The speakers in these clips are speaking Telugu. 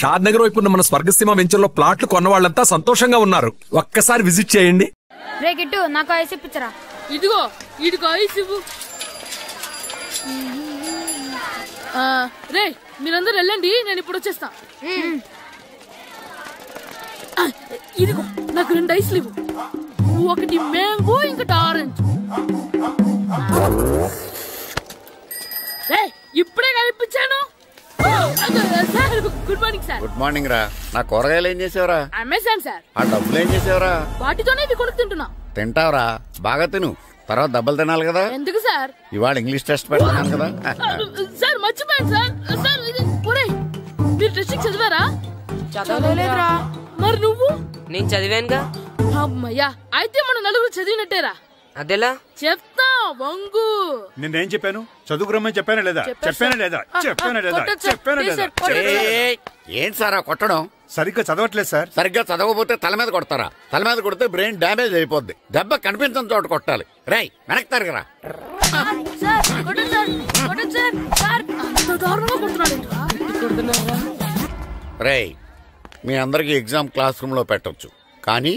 షాద్ నగర్ వైపు ఉన్న మన స్వర్గసీమ వెంచర్ లో ప్లాట్లు కొన్న వాళ్ళంతా సంతోషంగా ఉన్నారు. ఒక్కసారి విజిట్ చేయండి. రే గిట్టు నాకు ఐస్ ఇప్పించరా. ఇదిగో ఐస్ ఇవ్వు. రే మీరందరూ వెళ్ళండి, నేను ఇప్పుడు వచ్చేస్తా. ఇదిగో నాకు 2 ఐస్లు ఇవ్వు. ఒకటి మ్యాంగో, ఇంకటి ఆరెంజ్. ఇప్పుడే కనిపించాను. Good morning sir. Good morning రా. నా కూరగాయలు ఏం చేసావురా? Amazon sir. ఆ డబ్బులు ఏం చేసావురా? వాటితోనే ఇది కొనుక్కు తింటున్నా. తింటావురా, బాగా తిను, తర్వాత దెబ్బలు తినాలి కదా. ఎందుకు సార్? ఇవాళ ఇంగ్లీష్ టెస్ట్ పెడతాను కదా. సార్ మర్చిపోయాను సార్. సార్ మీరు టెస్టింగ్ చదివారా? చదవలేదురా. మరి నువ్వు? నేను చదివానుగా. అమ్మయ్యా, అయితే మనం నలుగురు చదివినట్టేరా. అదెలా? చెప్తా వంగు. నిన్నేం చెప్పాను? చదువుకురమ్మని చెప్పానా లేదా? ఏం సారా కొట్టడం? సరిగ్గా చదవట్లేదు సార్. సరిగ్గా చదవకపోతే తల మీద కొడతారా? తల మీద కొడితే బ్రెయిన్ డ్యామేజ్ అయిపోద్ది. దెబ్బ కనిపించిన చోట కొట్టాలి. రై వెనక్కి తరగరా. రై మీ అందరికి ఎగ్జామ్ క్లాస్ రూమ్ లో పెట్టొచ్చు, కానీ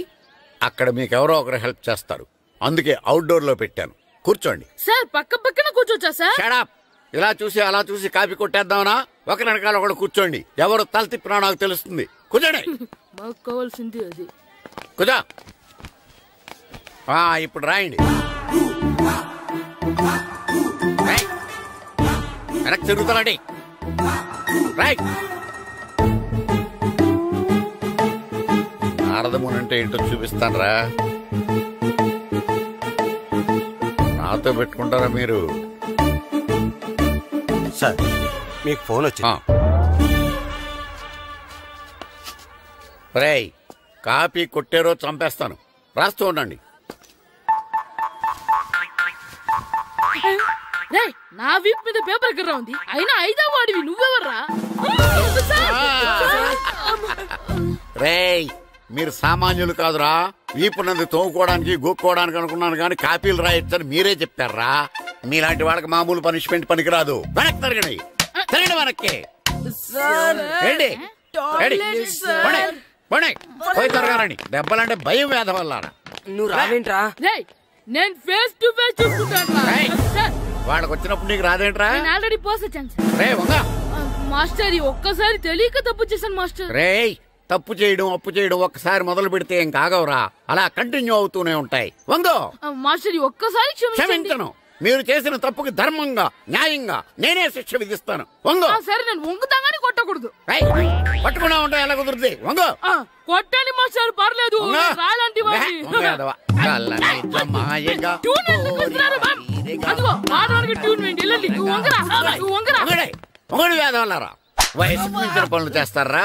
అక్కడ మీకెవరో ఒకరు హెల్ప్ చేస్తారు. అందుకే అవుట్డోర్ లో పెట్టాను. కూర్చోండి. సార్ పక్క పక్కన కూర్చోచ్చా సార్? Shut up. ఇలా చూసి అలా చూసి కాపీ కొట్టేద్దామనా? ఒకరి వెనకాల ఒకడు కూర్చోండి. ఎవరు తల తిప్పినా నాకు తెలుస్తుంది. కూర్చోండి. మాకు కావాల్సింది అది. కూర్చో. ఇప్పుడు రాయండి. వెనక్కి తిరుగుతానండి. రాయ్. నారదమునంటే ఏంటో చూపిస్తాను రా. నాతో పెట్టుకుంటారా మీరు? సార్ మీకు ఫోన్ వచ్చింది. రేయ్ కాపీ కొట్టారో చంపేస్తాను. రాస్తూ ఉండండి. నా వీప్ మీద పేపర్ కర్ర ఉంది, అయినా 5వ వాడివి నువ్వెవర్రా? రేయ్ మీరు సామాన్యులు కాదురా. వీపున్నది తోముకోవడానికి గోక్కోవడానికి అనుకున్నాను, కానీ కాపీలు రాయొచ్చని మీరే చెప్పారా. మీలాంటి వాళ్ళకి మామూలు పనిష్మెంట్ పనికిరాదు. వెనక్కి తిరగండి. తిరగండి వెనక్కి. పోయి తిరగారండి. దెబ్బలంటే భయం వేద వల్ల. నువ్వు రావేంట్రా? నేను ఫేస్ టు ఫేస్ చూసుకుంటాను. వాళ్ళకి వచ్చినప్పుడు నీకు రాదేంట్రా? ఆల్రెడీ పోస్ వచ్చాను మాస్టర్. ఒక్కసారి తెలియక తప్పు చేశాను మాస్టర్. రేయ్ తప్పు చేయడం అప్పు చేయడం ఒక్కసారి మొదలు పెడితే ఏం కాగవరా, అలా కంటిన్యూ అవుతూనే ఉంటాయి. వందో మాస్టర్ ఒక్కసారి క్షమించను. మీరు చేసిన తప్పుకి ధర్మంగా న్యాయంగా నేనే శిక్ష విధిస్తాను. వంగో. సరే నేను వంగుతాగానే కొట్టకూడదు. పట్టుకున్నా ఉంటా ఎలా కుదురుతుంది? వంగో. కొట్టండి మాస్టర్ పర్లేదు. వేదవల్లారా వయసు మించిన పనులు చేస్తారా?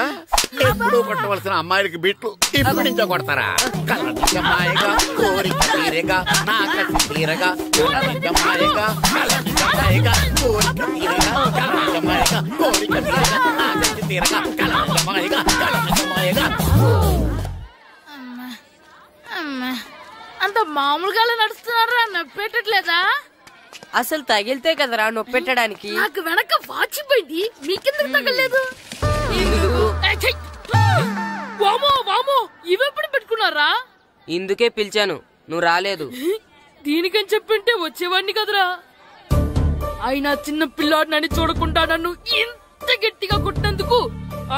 ఎప్పుడు కొట్టవలసిన అమ్మాయిలకి బిట్లు ఇప్పుడు నుంచో కొడతారా? కళ్ళమాయగా కోరిక తీరగా నాకసి తీరగా కళ్ళమాయగా కళ్ళమాయగా కోరిక తీరగా కళ్ళమాయగా కోరిక తీరగా నాకసి తీరగా కళ్ళమాయగా కళ్ళమాయగా. అంత మామూలుగా నడుస్తున్నారా? నొప్పెట్టట్లేదా? అసలు తగిలితే కదరా నొప్పెట్టడానికి. నాకు వెనక వాచిపోయింది, మీకెందుకు తగలేదు? ఇవెప్పుడు పెట్టుకున్నారా? ఇందుకే పిలిచాను, నువ్వు రాలేదు. దీనికని చెప్పింటే వచ్చేవాడిని కదరా. అయినా చిన్న పిల్లాడినని చూడకుండా నన్ను ఇంత గట్టిగా కొట్టినందుకు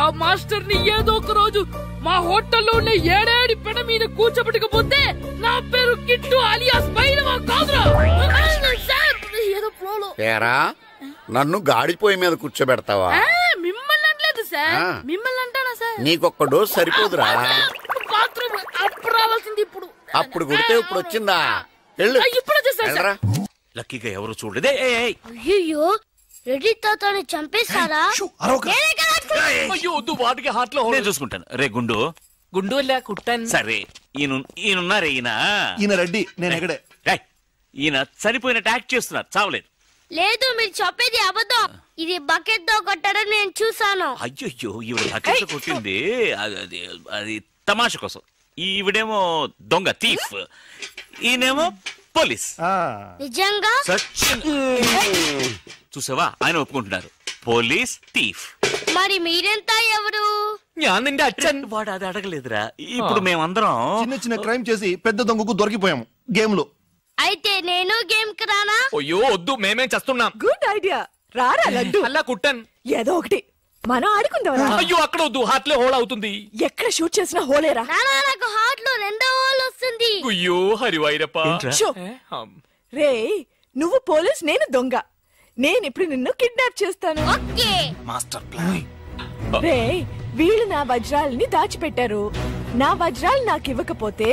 ఆ మాస్టర్ ని ఏదో ఒక రోజు మా హోటల్లో ఉన్న 7 పెడ మీద కూర్చోబెట్టకపోతే నా పేరు కిట్టు అలియాస్ బైరవా కాదురా. నన్ను గాడిపోయి మీద కూర్చోబెడతావా? మిమ్మల్ని అనలేదు సార్. మిమ్మల్ని అంటానా సార్? నీకొక్క డోస్ సరిపోదురా. బాత్రూమ్ అప్పుడు రావాల్సింది ఇప్పుడు. అప్పుడు కొడితే ఇప్పుడు వచ్చిందా? ఇప్పుడు వచ్చేసారా? లక్కీగా ఎవరు చూడలేదే. అయ్యో రెడ్డి తాతని చంపేస్తారా? వాటికి హార్ట్ లో నేను చూసుకుంటాను. రే గుండు గుండు కుట్టాను. సరే ఈయనున్నారే, ఈయన రెడ్డి. నేను ఎక్కడే? ఈయన చనిపోయినట్టు యాక్ట్ చేస్తున్నారు, చావలేదు. లేదు మీరు చెప్పేది అబద్ధం. ఇది బకెట్ తో కొట్టడం నేను చూసాను. అయ్యో ఈవిడ బకెట్ కొట్టింది అది తమాషా కోసం. ఈవిడేమో దొంగ థీఫ్, ఈయనేమో పోలీస్. నిజంగా చూసావా, ఆయన ఒప్పుకుంటున్నారు పోలీస్ థీఫ్. మరి మీరెంత ఎవరు? నిండి అచ్చన్. వాడు అది అడగలేదురా. ఇప్పుడు మేమందరం చిన్న చిన్న క్రైమ్ చేసి పెద్ద దొంగకు దొరికిపోయాము గేమ్ లో. అయితే నేను గేమ్ కి రానా? అయ్యో వద్దు, మేమేం చేస్తున్నాం. గుడ్ ఐడియా, రారా లడ్డు. అలా కుట్టన్. ఏదో ఒకటి మనం ఆడుకుందాం. అయ్యో అక్కడ వద్దు, హార్ట్ లో హోల్ అవుతుంది. ఎక్కడ షూట్ చేసినా హోలేరా. నానా నాకు హార్ట్ లో 2వ హోల్ వస్తుంది. అయ్యో హరివైరప్ప. రే నువ్వు పోలీస్, నేను దొంగ. నేను ఇప్పుడు నిన్ను కిడ్నాప్ చేస్తాను. ఓకే. Master plan. రే వీళ్ళు నా వజ్రాలని దాచిపెట్టారు. నా వజ్రాలు నాకు ఇవ్వకపోతే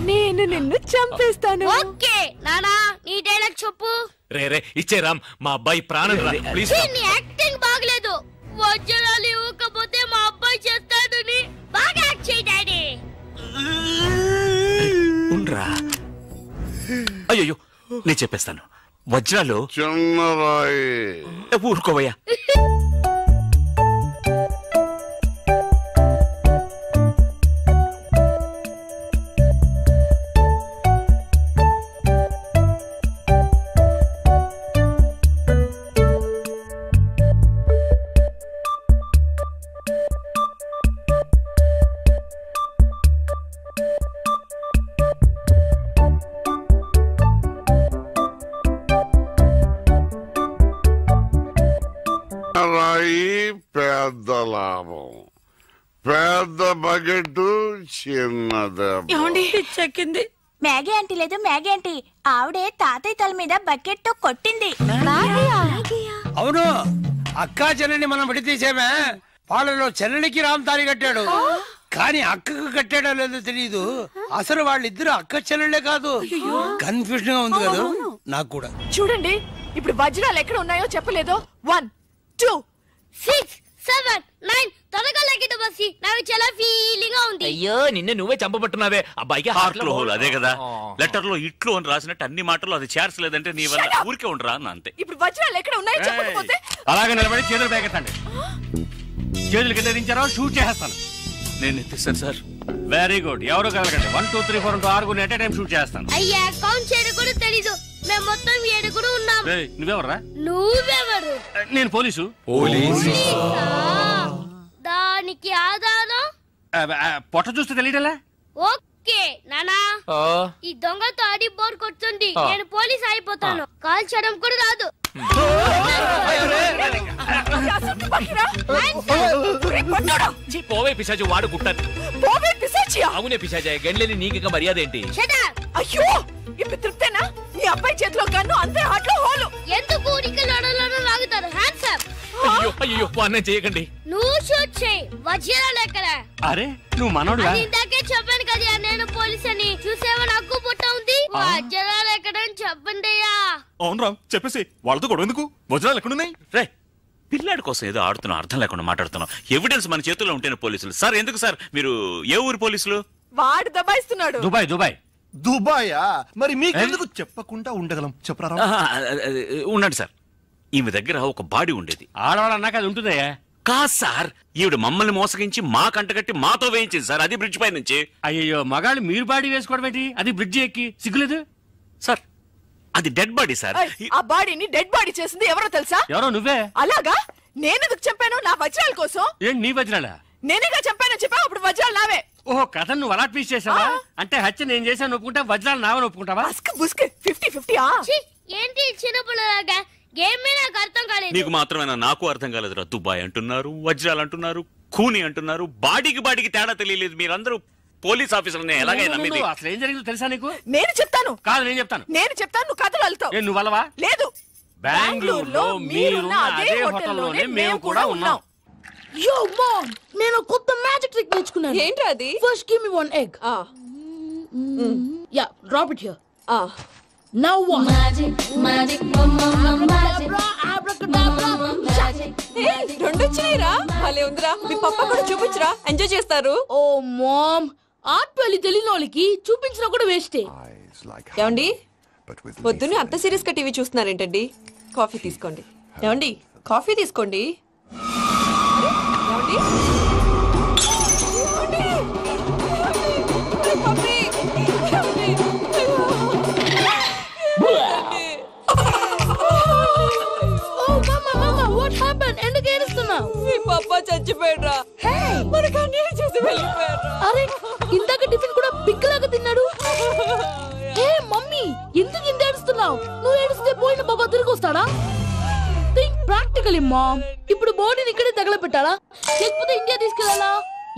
నేను నిన్ను చంపేస్తాను. ఓకే నానా, నీ డైలాగ్ చెప్పు. రే ఇచ్చే రామ్, మా అబ్బాయి ప్రాణం రా ప్లీజ్. నీ యాక్టింగ్ బాగలేదు. వజ్రాలు ఇవ్వకపోతే మా అబ్బాయి చేస్తాడని బాగా యాక్ట్ చేయి డాడీ. ఉండ్రా. అయ్యో నేను చెప్పేస్తాను. వజ్రాలు చిన్నరాయి. ఊరుకోవయ్యా. పెద్ద లాభం, పెద్ద బకెట్, చిన్నది. చెక్కింది. మ్యాగీ ఆంటీ లేదు, మ్యాగీ ఆంటీ ఆవిడే తాతయ్య తల మీద బకెట్ తో కొట్టింది. అవును, అక్కా చెల్లెని మనం విడితీసేమే. వాళ్ళలో చెల్లెనికి రామ్ తాళి కట్టాడు, కానీ అక్కకు కట్టాడో లేదో తెలియదు. అసలు వాళ్ళిద్దరు అక్క చెల్లెళ్ళే కాదు. కన్ఫ్యూజన్ గా ఉంది కదా నాకు కూడా. చూడండి ఇప్పుడు వజ్రాలు ఎక్కడ ఉన్నాయో చెప్పలేదు. 1 2 6 7 9 త్వరగా లెక్కిట బస్సి. నాకు చాలా ఫీలింగ్ గా ఉంది. అయ్యో నిన్నే నువ్వే చంపబట్టున్నావే. అబ్బాయికి హార్ట్ లో హోల్. అదే కదా లెటర్ లో ఇట్లు అని రాసినట్టు అన్ని మాటలు అది చేర్చలేదంటే నీ వల్ల ఊరికే ఉండరా అన్న అంతే. ఇప్పుడు వజ్రాలు ఎక్కడ ఉన్నాయో చెప్పకపోతే అలాగే నిలబడి చేతులు పేకెత్తండి. చేతులు కింద దించారో షూట్ చేస్తాను. నేను ఎత్తిస్తాను సార్. Very good. ఎవరు కలగండి. 1 2 3 4 6 ఎట్ టైం షూట్ చేస్తాను. అయ్యా కౌంట్ చేయడం కూడా తెలీదు. మేము మొత్తం 7 ఉన్నాం. నువ్వెవర్రా? నువ్వెవరు? నేను పోలీసు. దానికి ఆధారం పొట్ట చూస్తే తెలియటలా? ఓకే నానా, ఈ దొంగతో ఆడి బోర్ కొడుతుంది. నేను పోలీస్ అయిపోతాను. కాల్చడం కూడా రాదు. పోవే పిశాచి, వాడు కుట్టను. పోవే పిశాచియా? అవునే పిశాచి, గండ్లేని నీకు మర్యాద ఏంటి? అయ్యో ఇప్పుడు తృప్తేనా? నీ అబ్బాయి చేతిలో గన్ను, అంతే హాట్లో హోలు. ఎందుకు ఊరికి లడలను లాగుతారు? Hands up. అయ్యో అన్నం చేయకండి. నువ్వు షూట్ చేయి. వజ్రాలు ఎక్కడ? అరే నువ్వు మనోడుగా? ఇందాకే చెప్పాను కదా నేను పోలీస్ అని. చూసేవా నాకు పుట్ట ఉంది. వజ్రాలు ఎక్కడని చెప్పండి అయ్యా. అవును రామ్, చెప్పేసి వాళ్ళతో గొడవ ఎందుకు? వజ్రాలు ఎక్కడున్నాయి? రే పిల్లాడి కోసం ఏదో ఆడుతున్నాం, అర్థం లేకుండా మాట్లాడుతున్నాం. ఎవిడెన్స్ మన చేతుల్లో ఉంటేనే పోలీసులు. సార్ ఎందుకు సార్ మీరు ఏ ఊరు పోలీసులు? వాడు దబాయిస్తున్నాడు. దుబాయ్. దుబాయా? మరి మీకెందుకు చెప్పకుండా ఉండగలం? చెప్పరా. ఉండండి సార్. ఈమె దగ్గర ఒక బాడీ ఉండేది. ఆడవాళ్ళు అన్నాక అది ఉంటుందయ్యా. కాదు సార్, ఈవిడ మమ్మల్ని మోసగించి మా కంటగట్టి మాతో వేయించింది సార్. అది బ్రిడ్జ్ పై నుంచి. అయ్యో మగాళ్ళు మీరు బాడీ వేసుకోవడం ఏంటి? అది బ్రిడ్జ్ ఎక్కి సిగ్గులేదు సార్. అది డెడ్ బాడీ సార్. ఆ బాడీని డెడ్ బాడీ చేసింది ఎవరో తెలుసా? ఎవరో నువ్వే. అలాగా? నేనెందుకు చంపాను? నా వజ్రాల కోసం. ఏంటి నీ వజ్రాలా? నేనేగా చంపాను చెప్పా. అప్పుడు వజ్రాలు నావే. ఓహో, కథ నువ్వు అలా ట్వీస్ట్ చేసావా? అంటే హత్య నేను చేశాను ఒప్పుకుంటా, వజ్రాలు నావని ఒప్పుకుంటావా? 50-50. ఏంటి చిన్న పిల్లలాగా గేమ్ మీద నాకు అర్థం కాలేదు. నీకు మాత్రమేనా? నాకు అర్థం కాలేదురా. దుబాయ్ అంటున్నారు, వజ్రాలు అంటున్నారు, ఖూని అంటున్నారు. బాడీకి తేడా తెలియలేదు. మీరందరూ పోలీస్ ఆఫీసర్ని ఎలాగైనా నమ్మింది? అసలు ఏం జరిగిందో తెలుసా నీకు? నేను చెప్తాను. కాదు నేను చెప్తాను. నువ్వు కథలు వెళ్తావు. నువ్వు అలవా? లేదు. బెంగళూరులో మీరున్న అదే హోటల్లోనే మేము కూడా ఉన్నాం. యో మామ్, నేను కొత్త మ్యాజిక్ ట్రిక్ నేర్చుకున్నాను. ఏంట్రా అది? First give me 1 egg. Yeah, drop it here. Now what? Magic రెండు వచ్చినాయిరా. భలే ఉందిరా. మీ పప్ప కూడా చూపించరా, ఎంజాయ్ చేస్తారు. ఓ మామ్, ఆర్ట్ పెళ్లి తెలియని వాళ్ళకి చూపించినా కూడా వేస్టే. ఏమండి పొద్దున్నే అంత సీరియస్ గా టీవీ చూస్తున్నారేంటండి? కాఫీ తీసుకోండి. ఏమండి కాఫీ తీసుకోండి. ఎందుకు ఏడుస్తున్నావు? మీ పప్ప చచ్చిపోయాడ్రా. మనకు అన్యాయం చేసి వెళ్ళిపోయారు. అరే ఇందాక టిఫిన్ కూడా బిగ్గలాగా తిన్నాడు. ఏ మమ్మీ ఎందుకు ఇంత ఏడుస్తున్నావు? నువ్వు ఏడుస్తే పోయిన బాబా తిరిగి వస్తాడా? Think practically mom. ఇప్పుడు బాడీని ఇక్కడే తగలబెట్టాలా లేకపోతే ఇండియా తీసుకెళ్లాలా?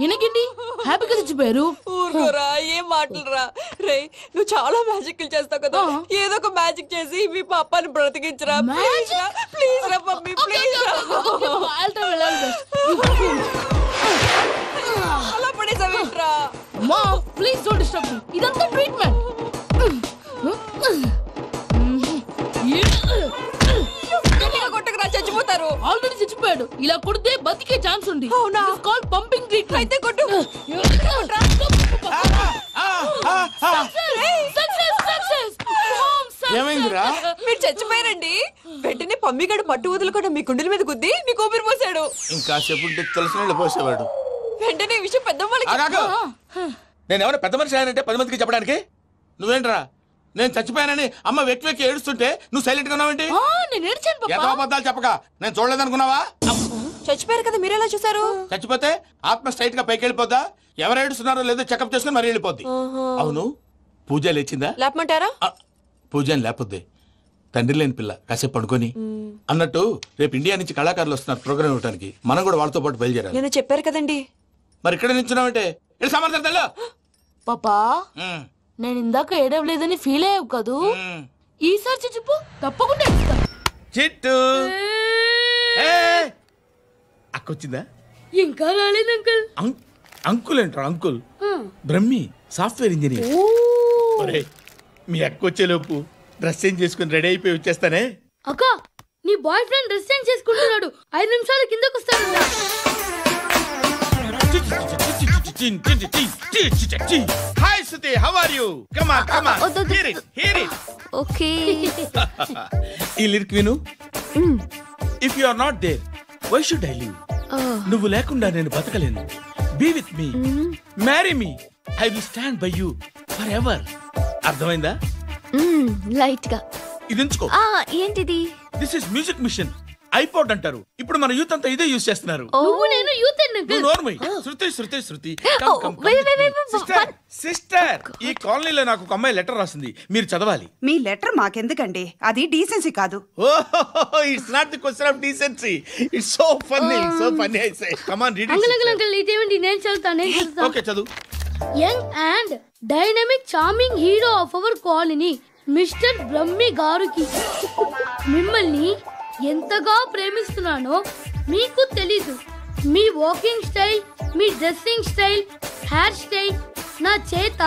ఎనకండి హ్యాపీగా చచ్చిపోయారు. ఊరుకోరా, ఏం మాటలురా. రే నువ్వు చాలా మ్యాజిక్ చేస్తావు కదా, ఏదో ఒక మ్యాజిక్ చేసి మీ పాపాని బ్రతికించరా. ప్లీజ్ రా మమ్మీ, ప్లీజ్ రా. అలా పడేసావేంట్రా? మా ప్లీజ్ డోంట్ డిస్టర్బ్ మీ. ఇదంతా ట్రీట్మెంట్. కొట్టకరా, చచ్చిపోతారు. ఆల్రెడీ చచ్చిపోయాడు. ఇలా కొడితే బతికే ఛాన్స్ ఉంది. అవునా? Call pumping treatment. అయితే కొట్టు. ఏమైందిరా? మీరు చచ్చిపోయారండి. వెంటనే పమ్మిగాడు మట్టు వదులుకుండా మీ గుండెల మీద గుద్ది మీకు ఊపిరి పోసాడు. ఇంకా చెప్పుంటే తెలిసిన పోసేవాడు. వెంటనే ఈ విషయం పెద్ద నేను ఎవరైనా పెద్ద మనిషి ఆయనంటే 10 మందికి చెప్పడానికి. నువ్వేంట్రా నేను చచ్చిపోయానని అమ్మ వెక్కి వెక్కి ఏడుస్తుంటే నువ్వు సైలెంట్ గా ఉన్నావేంటి? నేను ఏడ్చాను ఎంత అబద్ధాలు చెప్పక. నేను చూడలేదనుకున్నావా? చచ్చిపోయారు కదా, మీరెలా చూసారు? చచ్చిపోతే ఆత్మ స్ట్రైట్ గా పైకి వెళ్ళిపోద్దా? ఎవరు ఏడుస్తున్నారో లేదో చెకప్ చేసుకుని మరి వెళ్ళిపోద్ది. అవును, పూజ లేచిందా? లేపమంటారా? పూజ అని లేకపోద్ది. తండ్రి లేని పిల్ల కాసేపు పడుకొని. అన్నట్టు రేపు ఇండియా నుంచి కళాకారులు వస్తున్నారు ప్రోగ్రామ్ ఇవ్వడానికి. మనం కూడా వాళ్ళతో పాటు బయలుదేరాలి. నేను చెప్పారు కదండి. మరి ఇక్కడ నిల్చున్నావంటే సమర్థతలో పాపా నేను ఇందాక ఏడవలేదని ఫీల్ అయ్యావు కదూ. ఈసారి చచ్చిపో, తప్పకుండా చిట్టు అక్కొచ్చిందా? ఇంకా రాలేదు అంకుల్. అంకుల్ ఏంట్రా? Uncle Brahmi software engineer. మీ అక్క వచ్చేలోపు డ్రెస్ చేంజ్ చేసుకుని రెడీ అయిపోయి వచ్చేస్తానే. అక్క నీ బాయ్ ఫ్రెండ్ డ్రెస్ చేంజ్ చేసుకుంటున్నాడు. 5 నిమిషాలు కిందకు వస్తాడు. Hi Suthi, how are you? Come on come on, hear it hear it. Okay, ఈ లిరిక్ విను. If you are not there why should I live? నువ్వు లేకుండా నేను బతకలేను. Be with me, marry me, I will stand by you forever. అర్థమైందా? లైట్ గా ఇది ఉంచుకో. ఏంటిది? This is music machine. IPod అంటారు. ఇప్పుడు మన యూత్ అంతా ఇదే యూజ్ చేస్తున్నారు. నువ్వు నేను యూత్ శృతి శృతి శృతి సిస్టర్, ఈ కాలనీలో నాకు ఒక అమ్మాయి లెటర్ రాసింది, మీరు చదవాలి. మీ లెటర్ మాకెందుకండి? అది డీసెన్సీ కాదు. It's not the question of decency. It's so funny, so funny. I say come on read it. Uncle ఇదేంటి? నేను చదువుతాను. ఓకే చదువు. Young and dynamic charming hero of our colony mister Brahmi గారికి మిమ్మల్ని ఎంతగా ప్రేమిస్తున్నానో మీకు తెలీదు. మీ వాకింగ్ స్టైల్, మీ డ్రెస్సింగ్ స్టైల్, హెయిర్ స్టైల్ నా చేత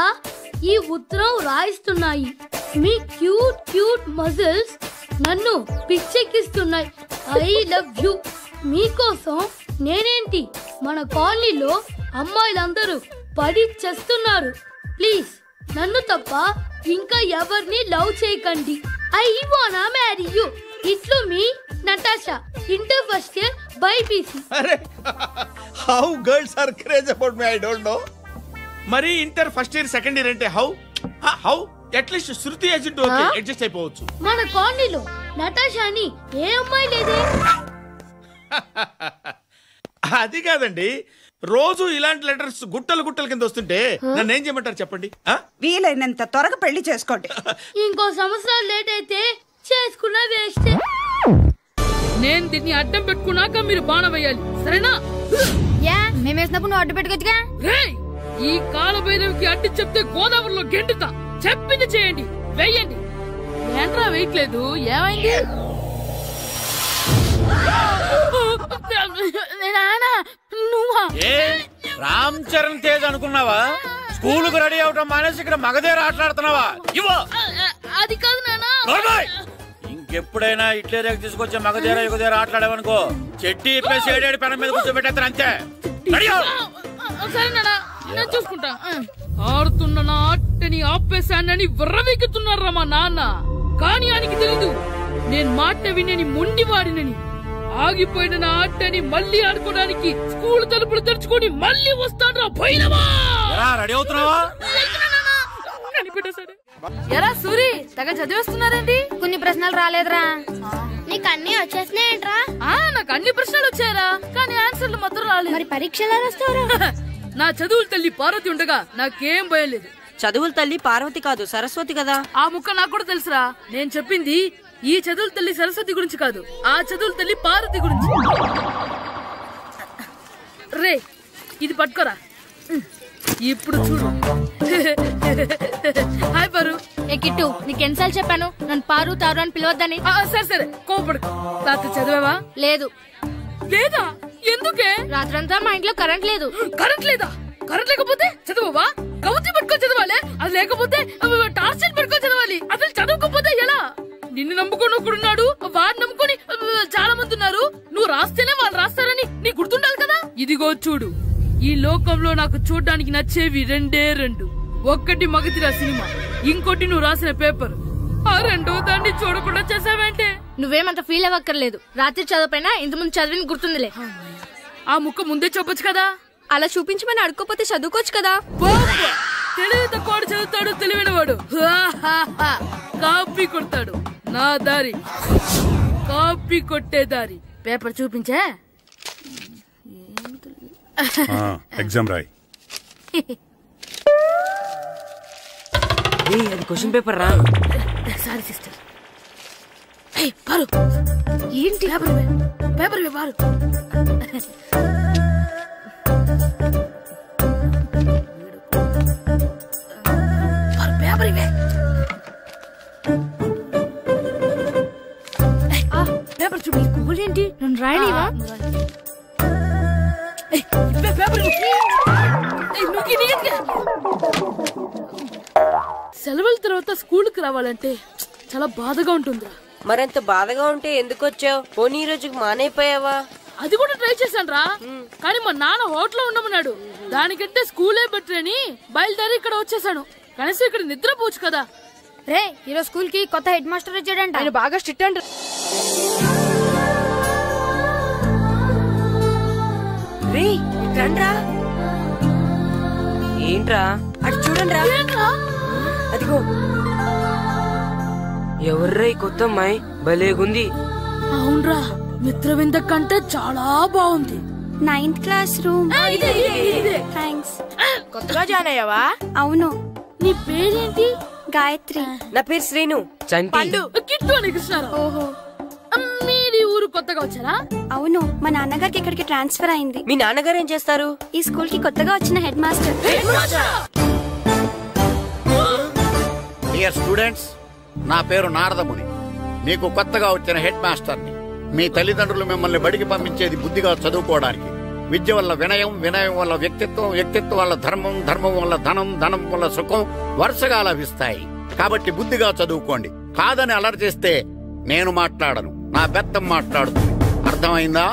ఈ ఉత్తరం రాయిస్తున్నాయి. మీ క్యూట్ క్యూట్ మజిల్స్ నన్ను పిచ్చెక్కిస్తున్నాయి. I love you. మీకోసం నేనేంటి, మన కాలనీలో అమ్మాయిలందరూ పడి చేస్తున్నారు. ప్లీజ్ నన్ను తప్ప ఇంకా ఎవరిని లవ్ చేయకండి. ఐ వానా మ్యారీ యూ. ఇట్లు మీ Natasha, inter first year BiPC. How girls are craze about me I don't know. మరి inter first year second year అంటే how at least Shruti agent okay adjust అయిపోవచ్చు. మన కాలనీలో నటాషా అని ఏ అమ్మాయి లేదే. అది కాదండి, రోజు ఇలాంటి లెటర్స్ గుట్టలు గుట్టల కింద వస్తుంటే నన్ను ఏం చేయమంటారు చెప్పండి? వీలైనంత త్వరగా పెళ్లి చేసుకోండి. ఇంకో సంవత్సరాలు లేట్ అయితే చేసుకున్నా వేస్ట్. నేను దీన్ని అడ్డం పెట్టుకున్నాక మీరు బాణ వేయాలి, సరేనా? మేము వేసినప్పుడు నువ్వు అడ్డు పెట్టుకోవచ్చుగా. ఈ కాలభైరవికి అడ్డు చెప్తే గోదావరిలో గెంటుతా. చెప్పింది చేయండి, వెయ్యండి. ఏంట్రా వేయట్లేదు? ఏమైంది? రామ్ చరణ్ తేజ్ అనుకున్నావా? స్కూల్ కు రెడీ అవటం మానేసి ఇక్కడ మగధేర ఆటలాడుతున్నావా? అది కాదు నాన్న. ఇంకెప్పుడైనా ఇట్లే రేపు తీసుకొచ్చే మగధేర యుగధేర ఆటలాడావనుకో చెట్టి ఇప్పేసి ఏడేడు పెనం మీద కూర్చోబెట్టేస్తారు అంతే. సరే నాన్న, నేను చూసుకుంటా. ఆడుతున్న నా ఆటని ఆపేశానని విర్రవీగుతున్నారా మా నాన్న. కానీ ఆయనకి తెలీదు నేను మాట వినని మొండివాడినని. ఆగిపోయిన నా ఆటని మళ్ళీ ఆడుకోవడానికి స్కూల్ తలుపులు తెరుచుకొని మళ్ళీ వస్తాను. భైరవా, రెడీ అవుతున్నావా? కనిపెట్టేశాడు. ఎరా సూరి తెగ చదివేస్తున్నారేంటి? కొన్ని ప్రశ్నలు రాలేదురా. నీకు అన్ని వచ్చేసినాయంట్రా? నాకు అన్ని ప్రశ్నలు వచ్చాయరా, కానీ ఆన్సర్లు మాత్రం రాలేదు. మరి పరీక్షలు రాస్తావరా? నా చదువుల తల్లి పార్వతి ఉండగా నాకేం భయం లేదు. చదువుల తల్లి పార్వతి కాదు, సరస్వతి కదా. ఆ ముక్క నాకు కూడా తెలుసురా. నేను చెప్పింది ఈ చదువుల తల్లి సరస్వతి గురించి కాదు, ఆ చదువుల తల్లి పార్వతి గురించి. రే ఇది పట్టుకోరా. ఇప్పుడు చూడు. హాయ్ పారు. ఏ కిట్టు, నీకు ఎన్నిసార్లు చెప్పాను నన్ను పారు తారు అని పిలవద్దని? సరే సరే కోపడుకో. రాత్రి చదివావా? లేదు. లేదా? ఎందుకే? రాత్రంతా మా ఇంట్లో కరెంట్ లేదు. కరెంట్ లేదా? కరెంట్ లేకపోతే చదవవా? కవతి పట్టుకొని చదవాలి. అది లేకపోతే టార్చ్ లైట్ పట్టుకొని చదవాలి. అసలు చదవకపోతే ఎలా? నిన్ను నమ్ముకొని ఒకడున్నాడు, వాడిని నమ్ముకొని చాలా మంది ఉన్నారు. నువ్వు రాస్తేనే వాళ్ళు రాస్తారని నీకు గుర్తుండాలి కదా. ఇదిగో చూడు, ఈ లోకంలో నాకు చూడ్డానికి నచ్చేవి రెండే రెండు. ఒక్కటి మగతిరా సినిమా, ఇంకోటి నువ్వు రాసిన పేపర్. ఆ రెండో దాన్ని చూడకుండా చేసావేంటే? నువ్వేమంత ఫీల్ అవ్వక్కర్లేదు. రాత్రి చదవపోయినా ఇంతకుముందు చదివిన గుర్తుందిలే. ఆ ముక్క ముందే చెప్పొచ్చు కదా. అలా చూపించమని అడుక్కోపోతే చదువుకోవచ్చు కదా. తెలివి తక్కువ చదువుతాడు, తెలివైన వాడు కాపీ కొడతాడు. నా దారి కాపీ కొట్టే దారి. పేపర్ చూపించే. ఎగ్జామ్ రాయి. అది క్వశ్చన్ పేపర్ రా. Sorry sister. పారు ఏంటి పేపర్ పేపర్ పారు. పేపర్ ఇవే. పేపర్ చూపి. ఏంటి నన్ను రాయనివా? సెలవుల తర్వాత స్కూల్ కి రావాలంటే చాలా బాధగా ఉంటుందిరా. మరెంత బాధగా ఉంటే ఎందుకు వచ్చావు? పోనీ ఈ రోజుకి మానైపోయావా? అది కూడా ట్రై చేశాను రా, కానీ మా నాన్న హోటల్లో ఉండమన్నాడు. దానికంటే స్కూలే బెటర్ అని బయలుదేరి ఇక్కడ వచ్చేసాను. కనీసం ఇక్కడ నిద్రపోవచ్చు కదా. రే ఈరోజు స్కూల్ కి కొత్త హెడ్ మాస్టర్ వచ్చాడంట. ఆయన బాగా స్ట్రిక్ట్ అంట. ఏంట్రా అటు చూడండి రా. అదిగో ఎవర్రా ఈ కొత్త అమ్మాయి? భలేగుంది. అవునరా, మిత్రవింద కంటే చాలా బాగుంది. 9th class room. థ్యాంక్స్. కొత్తగా జాయిన్ అయ్యావా? అవును. నీ పేరేంటి? గాయత్రి. నా పేరు శ్రీను. పండు. కిట్టు అని కృష్ణారావు. ఓహో, మీరు ఊరు కొత్తగా వచ్చారా? అవును, మా నాన్నగారికి ఇక్కడికి ట్రాన్స్ఫర్ అయింది. మీ నాన్నగారు ఏం చేస్తారు? ఈ స్కూల్ కి కొత్తగా వచ్చిన హెడ్ మాస్టర్. డియర్ స్టూడెంట్స్, నా పేరు నారదముని. మీకు కొత్తగా వచ్చిన హెడ్ మాస్టర్ని. మీ తల్లిదండ్రులు మిమ్మల్ని బడికి పంపించేది బుద్ధిగా చదువుకోవడానికి. విద్య వల్ల వినయం, వినయం వల్ల వ్యక్తిత్వం, వ్యక్తిత్వం వల్ల ధర్మం, ధర్మం వల్ల ధనం, ధనం వల్ల సుఖం వరుసగా లభిస్తాయి. కాబట్టి బుద్ధిగా చదువుకోండి. కాదని అలర్ చేస్తే నేను మాట్లాడను, నా బెత్తం మాట్లాడుతుంది. అర్థమైందా?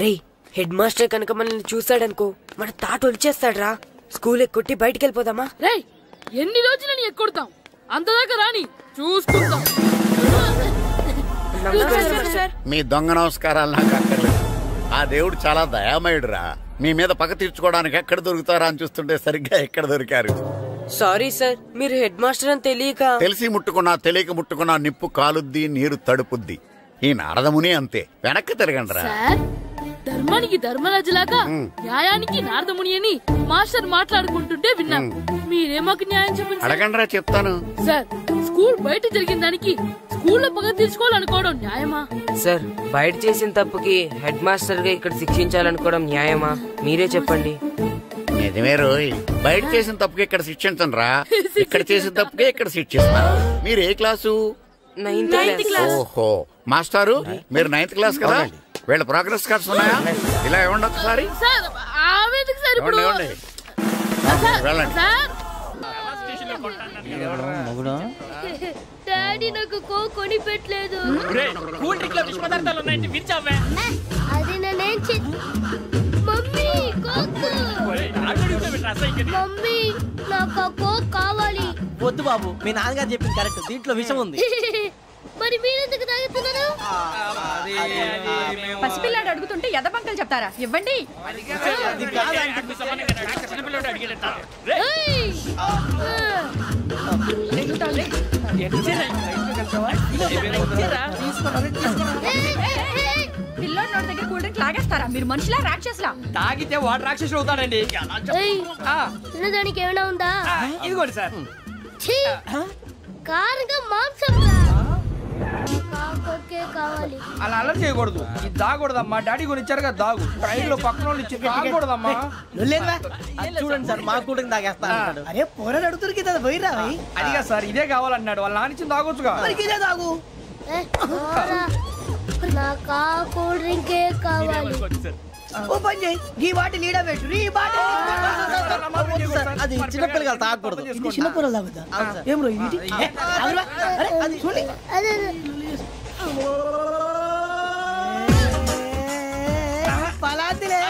రే, హెడ్ మాస్టర్ కనుక మనల్ని చూసాడనుకో మన తాట వచ్చేస్తాడ్రా. స్కూల్ ఎక్కొట్టి బయటికి వెళ్ళిపోదామా? రే, ఎన్ని రోజులని ఎక్కొడతాం? అంతదాకా రాని చూసుకుంటాం. మీ దొంగ నమస్కారాలు నాకు అక్కర్లేదు. ఆ దేవుడు చాలా దయామయుడురా. మీ మీద పగ తీర్చుకోవడానికి ఎక్కడ దొరుకుతారా అని చూస్తుంటే సరిగ్గా ఎక్కడ దొరికారు. సారీ సార్, మీరు హెడ్ మాస్టర్ అని తెలియక. తెలిసి ముట్టుకున్నా తెలియక ముట్టుకున్నా నిప్పు కాలుద్ది, నీరు తడుపుద్ది. ఈ నారదముని అంతే. వెనక్కి తిరగండి రా. ధర్మానికి ధర్మరాజులాగా న్యాయానికి నారదముని అని మాస్టర్ మాట్లాడుకుంటుంటే విన్నాం. మీరే మాకు న్యాయం చెప్పండి. అడగండి రా, చెప్తాను. సార్, స్కూల్ బయట జరిగిన దానికి స్కూల్లో పగ తీర్చుకోవాలనుకోవడం న్యాయమా? సార్, బయట చేసిన తప్పుకి హెడ్ మాస్టర్ గా ఇక్కడ శిక్షించాలనుకోవడం న్యాయమా? మీరే చెప్పండి. నిజమే రోయ్, బయట చేసిన తప్పుకి ఇక్కడ శిక్షించండి రా. ఇక్కడ చేసిన తప్పుకే ఇక్కడ శిక్షిస్తున్నారు. మీరు ఏ క్లాసు? 9th class. ఓహో, మాస్టారు మీరు 9th క్లాస్ కదా? వీళ్ళ ప్రోగ్రెస్ కార్డ్స్ ఉన్నాయా? ఇలా ఇవ్వండి ఒకసారి. వెళ్ళండి. డాడీ నాకు కోక్ కొని పెట్టలేదు. అది నేనేం మమ్మీ కోక్. మమ్మీ నాకు ఆ కోక్ కావాలి. వద్దు బాబు, మీ నాన్నగారు చెప్పింది కరెక్ట్. దీంట్లో విషయం ఉంది. మరి మీరెందుకు తాగుతున్నారు? పసిపిల్లాడు అడుగుతుంటే ఎదబంకలు చెప్తారా? ఇవ్వండి. పిల్లోడి నోటి దగ్గర కూల్ డ్రింక్ లాగేస్తారా మీరు? మనుషులా రాక్షసులా? తాగితే వాడు రాక్షసుడు అవుతాడండి. తినడానికి ఏమైనా ఉందా? ఇదిగోండి సార్. కారంగా మాంసం కావాలి. అలా అల్లరి చేయకూడదు. ఇది దాగకూడదమ్మా. డాడీ కొని ఇచ్చారు కదా దాగు. ట్రైన్ లో పక్కన వాళ్ళు ఇచ్చి దాగకూడదమ్మా. చూడండి సార్ మా కూడా తాగేస్తా. అరే పోరాడు అడుగుతారు కదా పోయిరా. అదిగా సార్ ఇదే కావాలన్నాడు. వాళ్ళ నానిచ్చింది తాగొచ్చుగా. ఇదే తాగు. నాకు కూల్ డ్రింకే కావాలి. ఓ పని చేయి, ఈ బాటి లీడ పెట్టు. ఈ బాటి అది చిన్నపిల్లలు తాగకూడదు. చిన్నపిల్లలు తాగుతా. ఏం రో ఇది? అది చూడండి. పలాతిలే.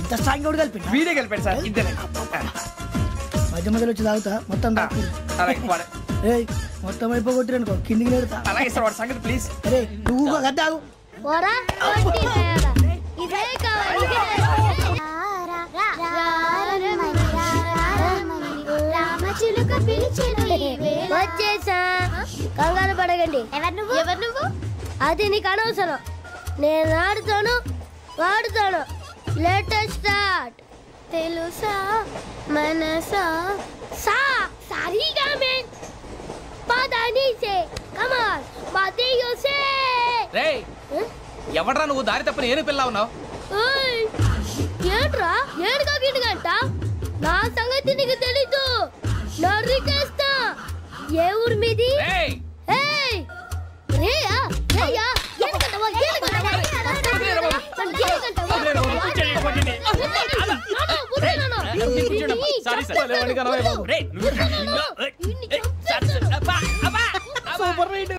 ఇంత స్ట్రాంగ్ కూడా కలిపి వీడే కలిపాడు సార్. ఇద్దరే మధ్య మధ్యలో వచ్చి తాగుతా. మొత్తం మొత్తం అయిపోగొట్టి అనుకో కిందికి నేడుతా. అలాగే సార్ వాడి సంగతి ప్లీజ్. అరే నువ్వు కదా తాగు. ఇదే కావాలి. వచ్చేసా. కంగారు పడకండి. ఎవరు నువ్వు? అది నీకు అనవసరం. నేను ఆడుతాను వాడుతాను. Latest start. తెలుసా మనసా సా సారీగా మెన్ పదని సే కమాన్ మదియో సే. రేయ్ ఎవడ్రా నువ్వు? దారి తప్పని ఏను పిల్ల ఉన్నావు? ఏంట్రా ఏడుగా గిడుగంట? నా సంగతి నీకు తెలీదు. నరికేస్తా. ఏ ఊరు మీది? రేయా రేయా ఎందుకంటావా?